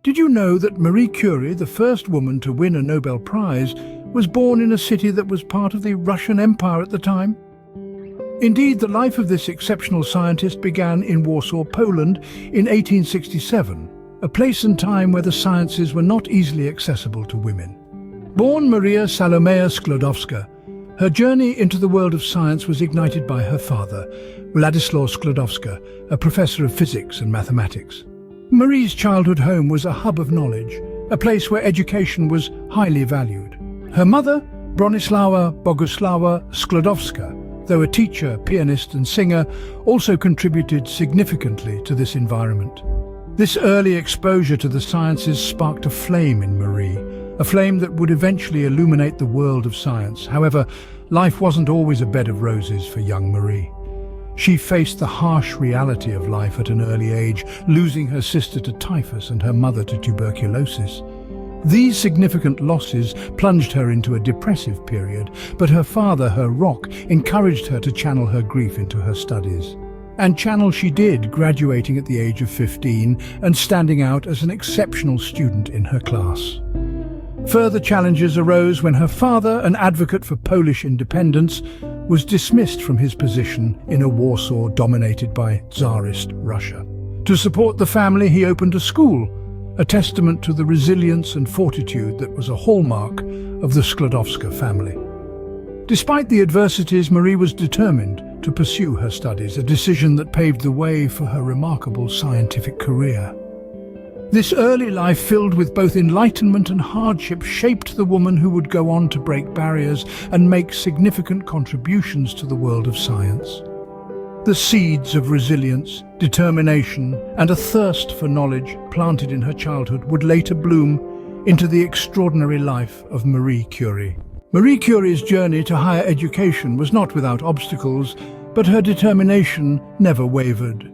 Did you know that Marie Curie, the first woman to win a Nobel Prize, was born in a city that was part of the Russian Empire at the time? Indeed, the life of this exceptional scientist began in Warsaw, Poland in 1867, a place and time where the sciences were not easily accessible to women. Born Maria Salomea Sklodowska, her journey into the world of science was ignited by her father, Władysław Sklodowska, a professor of physics and mathematics. Marie's childhood home was a hub of knowledge, a place where education was highly valued. Her mother, Bronisława Bogusława Sklodowska, though a teacher, pianist and singer, also contributed significantly to this environment. This early exposure to the sciences sparked a flame in Marie, a flame that would eventually illuminate the world of science. However, life wasn't always a bed of roses for young Marie. She faced the harsh reality of life at an early age, losing her sister to typhus and her mother to tuberculosis. These significant losses plunged her into a depressive period, but her father, her rock, encouraged her to channel her grief into her studies. And channel she did, graduating at the age of 15 and standing out as an exceptional student in her class. Further challenges arose when her father, an advocate for Polish independence, was dismissed from his position in a Warsaw dominated by Tsarist Russia. To support the family, he opened a school, a testament to the resilience and fortitude that was a hallmark of the Sklodowska family. Despite the adversities, Marie was determined to pursue her studies, a decision that paved the way for her remarkable scientific career. This early life, filled with both enlightenment and hardship, shaped the woman who would go on to break barriers and make significant contributions to the world of science. The seeds of resilience, determination, and a thirst for knowledge planted in her childhood would later bloom into the extraordinary life of Marie Curie. Marie Curie's journey to higher education was not without obstacles, but her determination never wavered.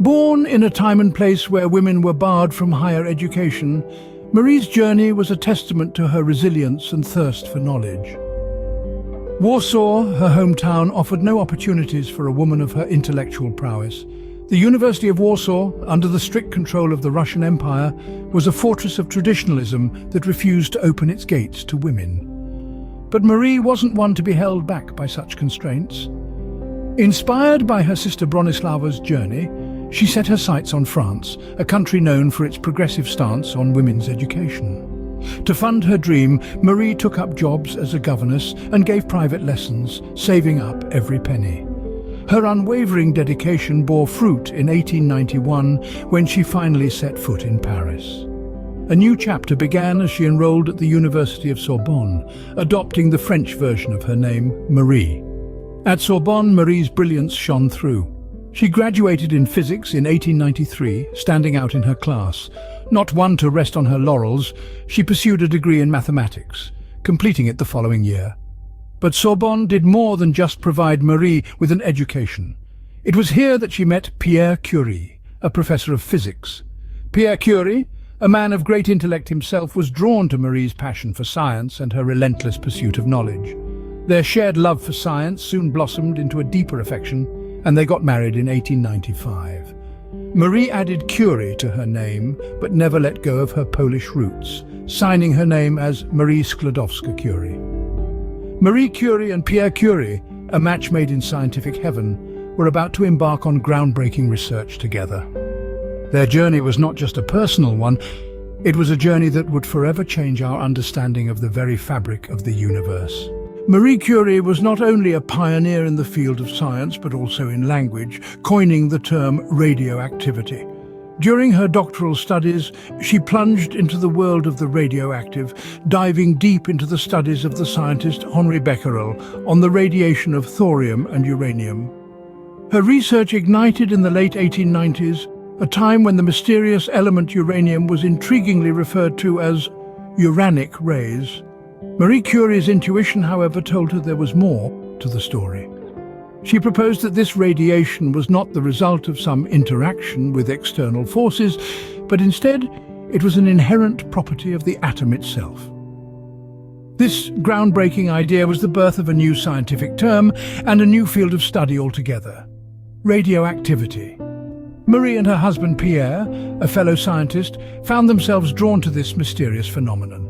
Born in a time and place where women were barred from higher education, Marie's journey was a testament to her resilience and thirst for knowledge. Warsaw, her hometown, offered no opportunities for a woman of her intellectual prowess. The University of Warsaw, under the strict control of the Russian Empire, was a fortress of traditionalism that refused to open its gates to women. But Marie wasn't one to be held back by such constraints. Inspired by her sister Bronisława's journey, she set her sights on France, a country known for its progressive stance on women's education. To fund her dream, Marie took up jobs as a governess and gave private lessons, saving up every penny. Her unwavering dedication bore fruit in 1891 when she finally set foot in Paris. A new chapter began as she enrolled at the University of Sorbonne, adopting the French version of her name, Marie. At Sorbonne, Marie's brilliance shone through. She graduated in physics in 1893, standing out in her class. Not one to rest on her laurels, she pursued a degree in mathematics, completing it the following year. But Sorbonne did more than just provide Marie with an education. It was here that she met Pierre Curie, a professor of physics. Pierre Curie, a man of great intellect himself, was drawn to Marie's passion for science and her relentless pursuit of knowledge. Their shared love for science soon blossomed into a deeper affection, and they got married in 1895. Marie added Curie to her name, but never let go of her Polish roots, signing her name as Marie Sklodowska-Curie. Marie Curie and Pierre Curie, a match made in scientific heaven, were about to embark on groundbreaking research together. Their journey was not just a personal one, it was a journey that would forever change our understanding of the very fabric of the universe. Marie Curie was not only a pioneer in the field of science, but also in language, coining the term radioactivity. During her doctoral studies, she plunged into the world of the radioactive, diving deep into the studies of the scientist Henri Becquerel on the radiation of thorium and uranium. Her research ignited in the late 1890s, a time when the mysterious element uranium was intriguingly referred to as uranic rays. Marie Curie's intuition, however, told her there was more to the story. She proposed that this radiation was not the result of some interaction with external forces, but instead it was an inherent property of the atom itself. This groundbreaking idea was the birth of a new scientific term and a new field of study altogether: radioactivity. Marie and her husband Pierre, a fellow scientist, found themselves drawn to this mysterious phenomenon.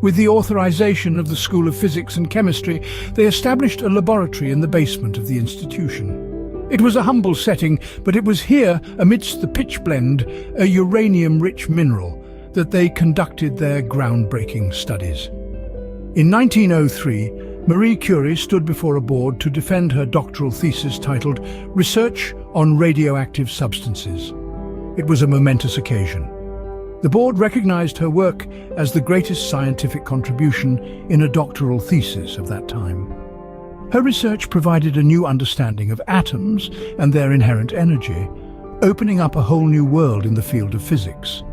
With the authorization of the School of Physics and Chemistry, they established a laboratory in the basement of the institution. It was a humble setting, but it was here, amidst the pitchblende, a uranium-rich mineral, that they conducted their groundbreaking studies. In 1903, Marie Curie stood before a board to defend her doctoral thesis titled Research on Radioactive Substances. It was a momentous occasion. The board recognized her work as the greatest scientific contribution in a doctoral thesis of that time. Her research provided a new understanding of atoms and their inherent energy, opening up a whole new world in the field of physics.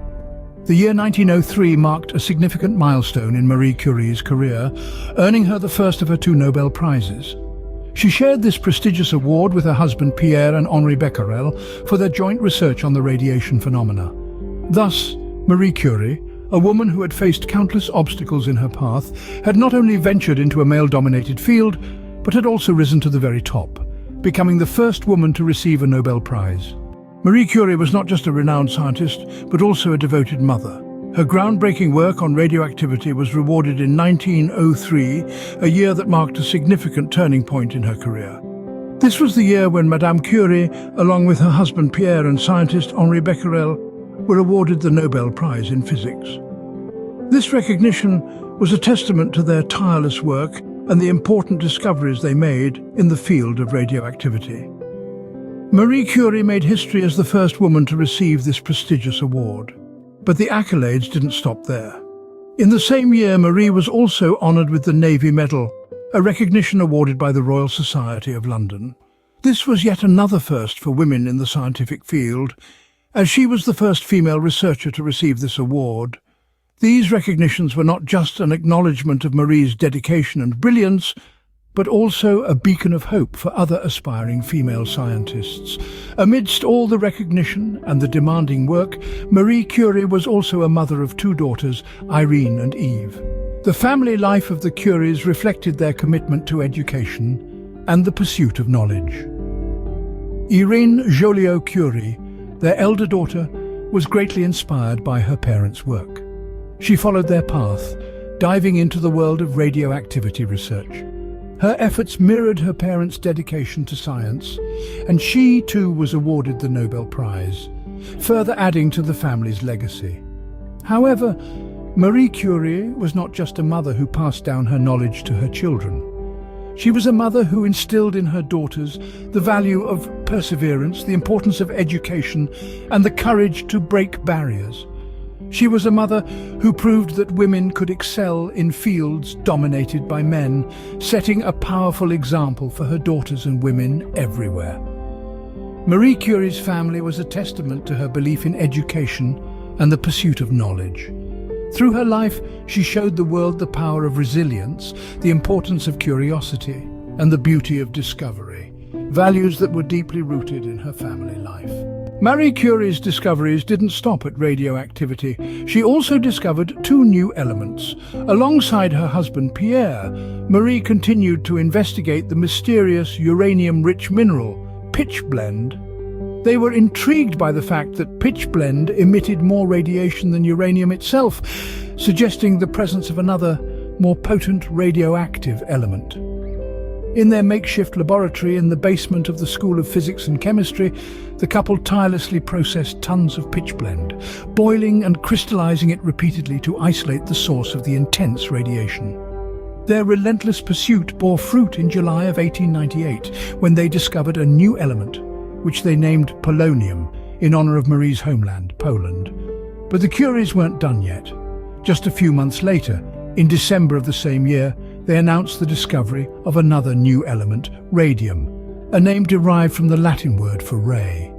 The year 1903 marked a significant milestone in Marie Curie's career, earning her the first of her 2 Nobel Prizes. She shared this prestigious award with her husband Pierre and Henri Becquerel for their joint research on the radiation phenomena. Thus, Marie Curie, a woman who had faced countless obstacles in her path, had not only ventured into a male-dominated field, but had also risen to the very top, becoming the first woman to receive a Nobel Prize. Marie Curie was not just a renowned scientist, but also a devoted mother. Her groundbreaking work on radioactivity was rewarded in 1903, a year that marked a significant turning point in her career. This was the year when Madame Curie, along with her husband Pierre and scientist Henri Becquerel, were awarded the Nobel Prize in Physics. This recognition was a testament to their tireless work and the important discoveries they made in the field of radioactivity. Marie Curie made history as the first woman to receive this prestigious award. But the accolades didn't stop there. In the same year, Marie was also honoured with the Navy Medal, a recognition awarded by the Royal Society of London. This was yet another first for women in the scientific field, as she was the first female researcher to receive this award. These recognitions were not just an acknowledgement of Marie's dedication and brilliance, but also a beacon of hope for other aspiring female scientists. Amidst all the recognition and the demanding work, Marie Curie was also a mother of 2 daughters, Irene and Eve. The family life of the Curies reflected their commitment to education and the pursuit of knowledge. Irene Joliot-Curie, their elder daughter, was greatly inspired by her parents' work. She followed their path, diving into the world of radioactivity research. Her efforts mirrored her parents' dedication to science, and she too was awarded the Nobel Prize, further adding to the family's legacy. However, Marie Curie was not just a mother who passed down her knowledge to her children. She was a mother who instilled in her daughters the value of perseverance, the importance of education, and the courage to break barriers. She was a mother who proved that women could excel in fields dominated by men, setting a powerful example for her daughters and women everywhere. Marie Curie's family was a testament to her belief in education and the pursuit of knowledge. Through her life, she showed the world the power of resilience, the importance of curiosity, and the beauty of discovery, values that were deeply rooted in her family life. Marie Curie's discoveries didn't stop at radioactivity. She also discovered 2 new elements. Alongside her husband Pierre, Marie continued to investigate the mysterious uranium-rich mineral, pitchblende. They were intrigued by the fact that pitchblende emitted more radiation than uranium itself, suggesting the presence of another, more potent radioactive element. In their makeshift laboratory in the basement of the School of Physics and Chemistry, the couple tirelessly processed tons of pitchblende, boiling and crystallizing it repeatedly to isolate the source of the intense radiation. Their relentless pursuit bore fruit in July of 1898, when they discovered a new element, which they named polonium, in honor of Marie's homeland, Poland. But the Curies weren't done yet. Just a few months later, in December of the same year, they announced the discovery of another new element, radium, a name derived from the Latin word for ray.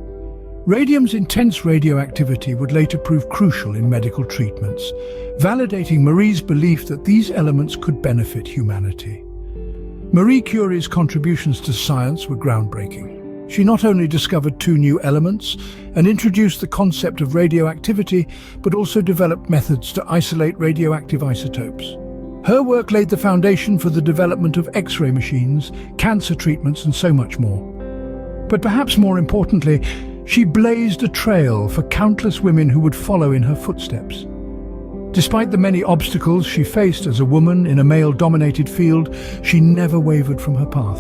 Radium's intense radioactivity would later prove crucial in medical treatments, validating Marie's belief that these elements could benefit humanity. Marie Curie's contributions to science were groundbreaking. She not only discovered 2 new elements and introduced the concept of radioactivity, but also developed methods to isolate radioactive isotopes. Her work laid the foundation for the development of X-ray machines, cancer treatments, and so much more. But perhaps more importantly, She blazed a trail for countless women who would follow in her footsteps. Despite the many obstacles she faced as a woman in a male-dominated field, she never wavered from her path.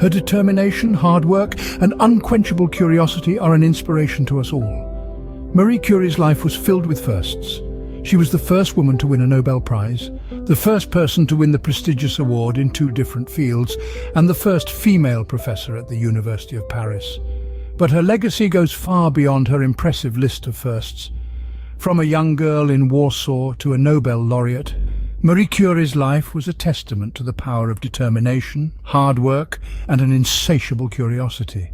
Her determination, hard work, and unquenchable curiosity are an inspiration to us all. Marie Curie's life was filled with firsts. She was the first woman to win a Nobel Prize, the first person to win the prestigious award in 2 different fields, and the first female professor at the University of Paris. But her legacy goes far beyond her impressive list of firsts. From a young girl in Warsaw to a Nobel laureate, Marie Curie's life was a testament to the power of determination, hard work, and an insatiable curiosity.